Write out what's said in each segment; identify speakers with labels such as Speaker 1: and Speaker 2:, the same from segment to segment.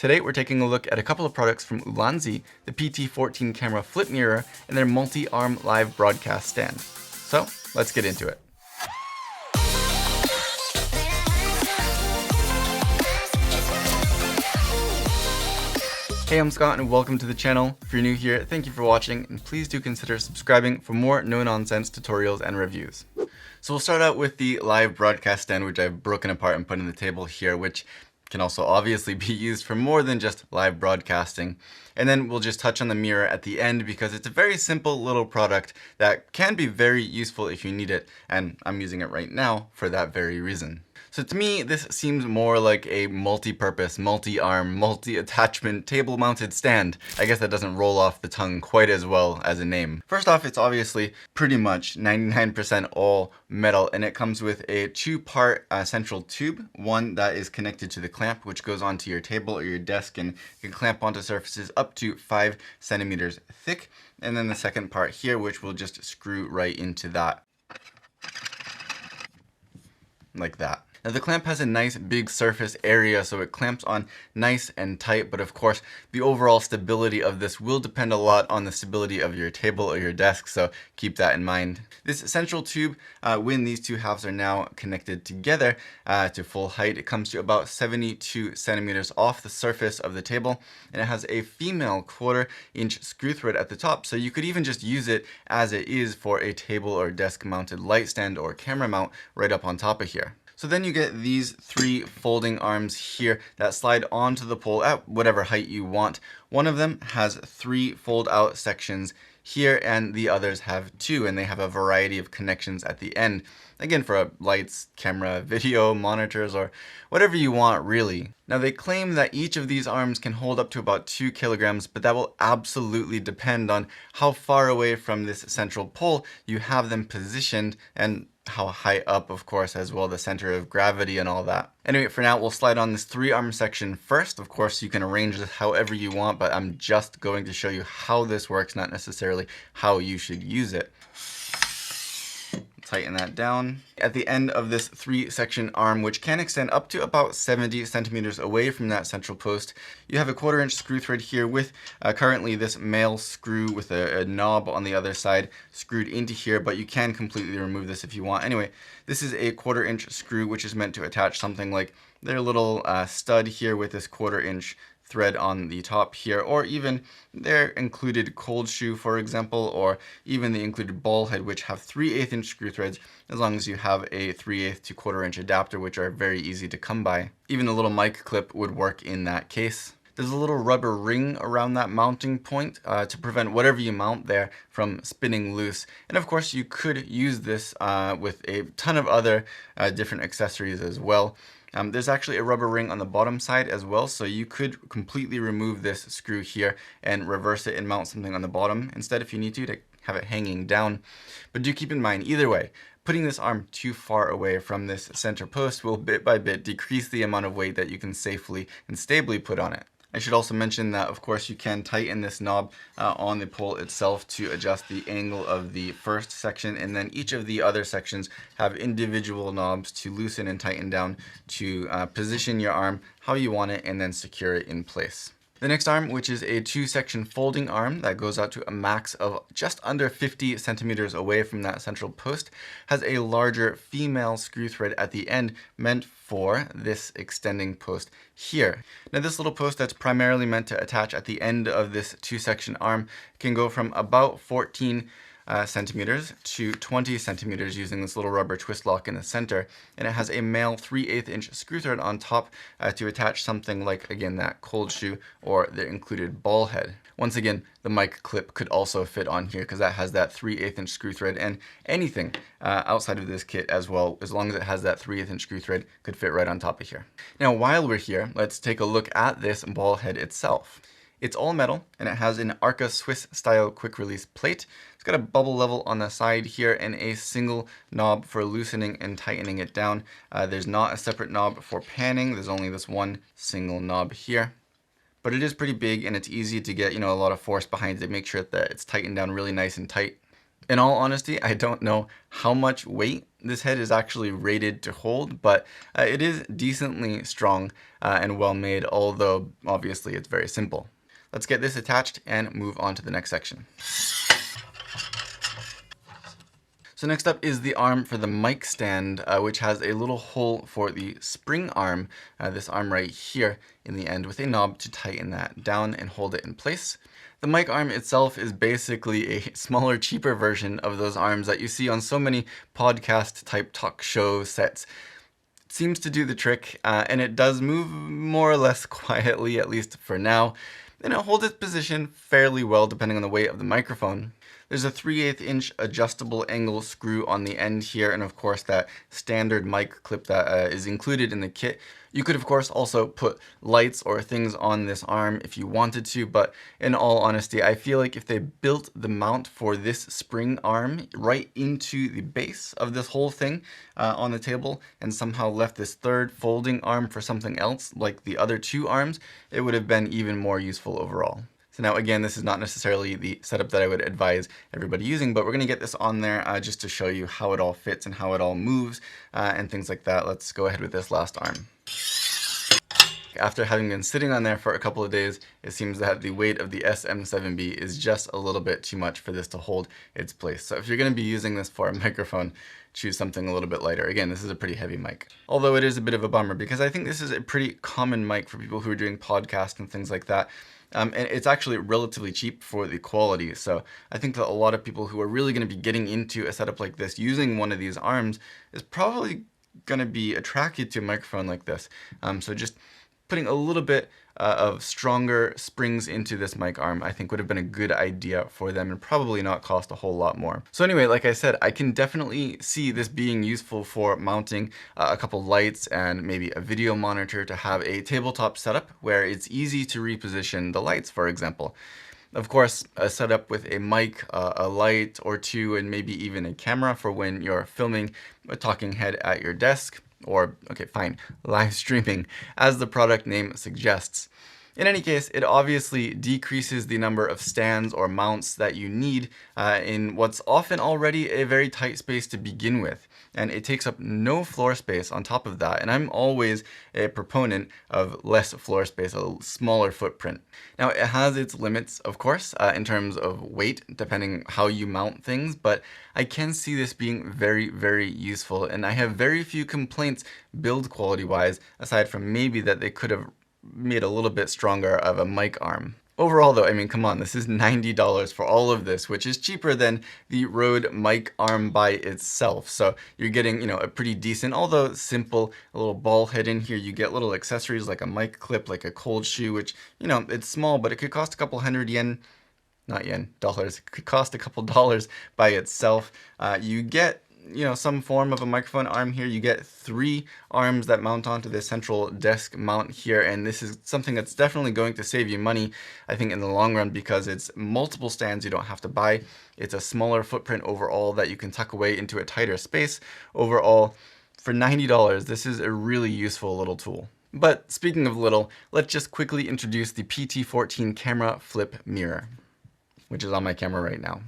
Speaker 1: Today we're taking a look at a couple of products from Ulanzi, the PT14 camera flip mirror, and their multi-arm live broadcast stand. So let's get into it. Hey, I'm Scott and welcome to the channel. If you're new here, thank you for watching, and please do consider subscribing for more no-nonsense tutorials and reviews. So we'll start out with the live broadcast stand, which I've broken apart and put on the table here, which can also obviously be used for more than just live broadcasting. And then we'll just touch on the mirror at the end because it's a very simple little product that can be very useful if you need it, and I'm using it right now for that very reason. So to me, this seems more like a multi-purpose, multi-arm, multi-attachment, table-mounted stand. I guess that doesn't roll off the tongue quite as well as a name. First off, it's obviously pretty much 99% all metal, and it comes with a two-part central tube, one that is connected to the clamp, which goes onto your table or your desk and can clamp onto surfaces up to 5 centimeters thick. And then the second part here, which will just screw right into that, like that. Now the clamp has a nice big surface area, so it clamps on nice and tight, but of course the overall stability of this will depend a lot on the stability of your table or your desk, so keep that in mind. This central tube, when these two halves are now connected together to full height, it comes to about 72 centimeters off the surface of the table, and it has a female 1/4-inch screw thread at the top, so you could even just use it as it is for a table or desk mounted light stand or camera mount right up on top of here. So then you get these 3 folding arms here that slide onto the pole at whatever height you want. One of them has 3 fold out sections here, and the others have 2, and they have a variety of connections at the end. Again, for lights, camera, video, monitors, or whatever you want really. Now they claim that each of these arms can hold up to about 2 kilograms, but that will absolutely depend on how far away from this central pole you have them positioned, and how high up, of course, as well, the center of gravity and all that. Anyway, for now, we'll slide on this 3-arm section first. Of course, you can arrange this however you want, but I'm just going to show you how this works, not necessarily how you should use it. Tighten that down. At the end of this 3-section arm, which can extend up to about 70 centimeters away from that central post, you have a 1/4-inch screw thread here with currently this male screw with a knob on the other side screwed into here, but you can completely remove this if you want. Anyway, this is a 1/4-inch screw, which is meant to attach something like their little stud here with this 1/4-inch thread on the top here, or even their included cold shoe, for example, or even the included ball head, which have 3/8-inch screw threads, as long as you have a 3/8 to 1/4-inch adapter, which are very easy to come by. Even a little mic clip would work in that case. There's a little rubber ring around that mounting point to prevent whatever you mount there from spinning loose. And of course you could use this with a ton of other different accessories as well. There's actually a rubber ring on the bottom side as well, so you could completely remove this screw here and reverse it and mount something on the bottom instead if you need to have it hanging down. But do keep in mind, either way, putting this arm too far away from this center post will bit by bit decrease the amount of weight that you can safely and stably put on it. I should also mention that, of course, you can tighten this knob on the pole itself to adjust the angle of the first section, and then each of the other sections have individual knobs to loosen and tighten down to position your arm how you want it and then secure it in place. The next arm, which is a 2-section folding arm that goes out to a max of just under 50 centimeters away from that central post, has a larger female screw thread at the end meant for this extending post here. Now this little post that's primarily meant to attach at the end of this 2-section arm can go from about 14 centimeters to 20 centimeters using this little rubber twist lock in the center, and it has a male 3/8-inch screw thread on top to attach something like, again, that cold shoe or the included ball head. Once again, the mic clip could also fit on here because that has that 3/8-inch screw thread, and anything outside of this kit as well, as long as it has that 3/8-inch screw thread, could fit right on top of here. Now while we're here, let's take a look at this ball head itself. It's all metal, and it has an Arca Swiss style quick release plate. It's got a bubble level on the side here and a single knob for loosening and tightening it down. There's not a separate knob for panning. There's only this one single knob here. But it is pretty big, and it's easy to get, a lot of force behind it to make sure that it's tightened down really nice and tight. In all honesty, I don't know how much weight this head is actually rated to hold, but it is decently strong and well made, although obviously it's very simple. Let's get this attached and move on to the next section. So next up is the arm for the mic stand, which has a little hole for the spring arm, this arm right here in the end, with a knob to tighten that down and hold it in place. The mic arm itself is basically a smaller, cheaper version of those arms that you see on so many podcast type talk show sets. It seems to do the trick, and it does move more or less quietly, at least for now, and it holds its position fairly well depending on the weight of the microphone. There's a 3/8 inch adjustable angle screw on the end here, and of course that standard mic clip that is included in the kit. You could of course also put lights or things on this arm if you wanted to, but in all honesty, I feel like if they built the mount for this spring arm right into the base of this whole thing on the table and somehow left this third folding arm for something else like the other two arms, it would have been even more useful overall. So now again, this is not necessarily the setup that I would advise everybody using, but we're going to get this on there just to show you how it all fits and how it all moves and things like that. Let's go ahead with this last arm. After having been sitting on there for a couple of days, it seems that the weight of the SM7B is just a little bit too much for this to hold its place. So if you're going to be using this for a microphone, choose something a little bit lighter. Again, this is a pretty heavy mic. Although it is a bit of a bummer because I think this is a pretty common mic for people who are doing podcasts and things like that. And it's actually relatively cheap for the quality. So I think that a lot of people who are really going to be getting into a setup like this using one of these arms is probably going to be attracted to a microphone like this. So just putting a little bit of stronger springs into this mic arm, I think would have been a good idea for them and probably not cost a whole lot more. So anyway, like I said, I can definitely see this being useful for mounting a couple lights and maybe a video monitor to have a tabletop setup where it's easy to reposition the lights, for example. Of course, a setup with a mic, a light or two, and maybe even a camera for when you're filming a talking head at your desk, or, okay, fine, live streaming, as the product name suggests. In any case, it obviously decreases the number of stands or mounts that you need in what's often already a very tight space to begin with. And it takes up no floor space on top of that. And I'm always a proponent of less floor space, a smaller footprint. Now, it has its limits, of course, in terms of weight, depending how you mount things, but I can see this being very, very useful. And I have very few complaints build quality-wise, aside from maybe that they could have made a little bit stronger of a mic arm. Overall though, I mean, come on, this is $90 for all of this, which is cheaper than the Rode mic arm by itself. So you're getting, a pretty decent, although simple, a little ball head in here. You get little accessories like a mic clip, like a cold shoe, which, it's small, but it could cost a couple hundred yen. Not yen, dollars. It could cost a couple dollars by itself. You get some form of a microphone arm here. You get 3 arms that mount onto this central desk mount here, and this is something that's definitely going to save you money, I think, in the long run, because it's multiple stands you don't have to buy. It's a smaller footprint overall that you can tuck away into a tighter space. Overall, for $90, this is a really useful little tool. But speaking of little, let's just quickly introduce the PT14 camera flip mirror, which is on my camera right now.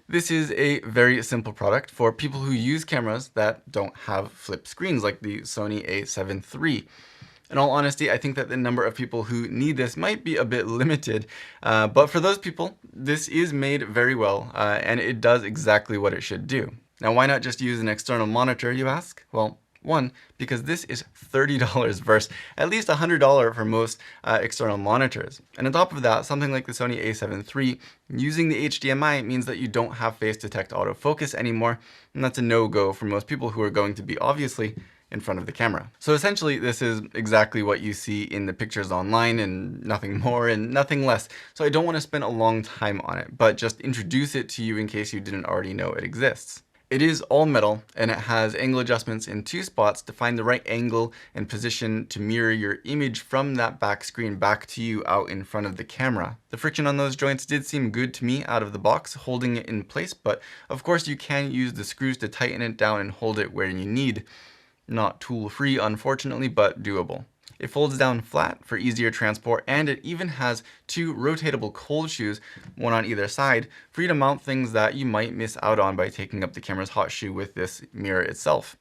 Speaker 1: This is a very simple product for people who use cameras that don't have flip screens like the Sony a7 III. In all honesty, I think that the number of people who need this might be a bit limited, but for those people, this is made very well, and it does exactly what it should do. Now, why not just use an external monitor, you ask? Well, one, because this is $30 versus at least $100 for most external monitors. And on top of that, something like the Sony a7 III, using the HDMI means that you don't have face detect autofocus anymore, and that's a no-go for most people who are going to be obviously in front of the camera. So essentially, this is exactly what you see in the pictures online and nothing more and nothing less. So I don't want to spend a long time on it, but just introduce it to you in case you didn't already know it exists. It is all metal, and it has angle adjustments in 2 spots to find the right angle and position to mirror your image from that back screen back to you out in front of the camera. The friction on those joints did seem good to me out of the box, holding it in place, but of course you can use the screws to tighten it down and hold it where you need. Not tool-free, unfortunately, but doable. It folds down flat for easier transport, and it even has 2 rotatable cold shoes, one on either side, for you to mount things that you might miss out on by taking up the camera's hot shoe with this mirror itself.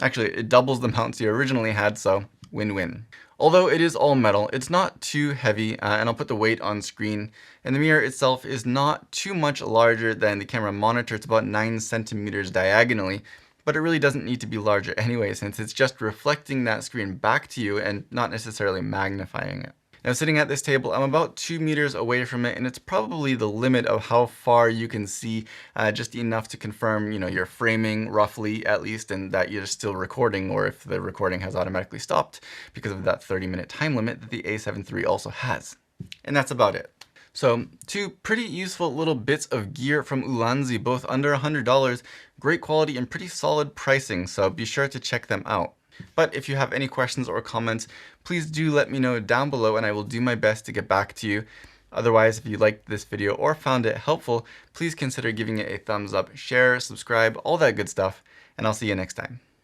Speaker 1: Actually, it doubles the mounts you originally had, so win-win. Although it is all metal, it's not too heavy, and I'll put the weight on screen. And the mirror itself is not too much larger than the camera monitor. It's about 9 centimeters diagonally, but it really doesn't need to be larger anyway, since it's just reflecting that screen back to you and not necessarily magnifying it. Now, sitting at this table, I'm about 2 meters away from it, and it's probably the limit of how far you can see, just enough to confirm, your framing roughly at least, and that you're still recording, or if the recording has automatically stopped because of that 30-minute time limit that the A7 III also has. And that's about it. So 2 pretty useful little bits of gear from Ulanzi, both under $100, great quality and pretty solid pricing, so be sure to check them out. But if you have any questions or comments, please do let me know down below and I will do my best to get back to you. Otherwise, if you liked this video or found it helpful, please consider giving it a thumbs up, share, subscribe, all that good stuff, and I'll see you next time.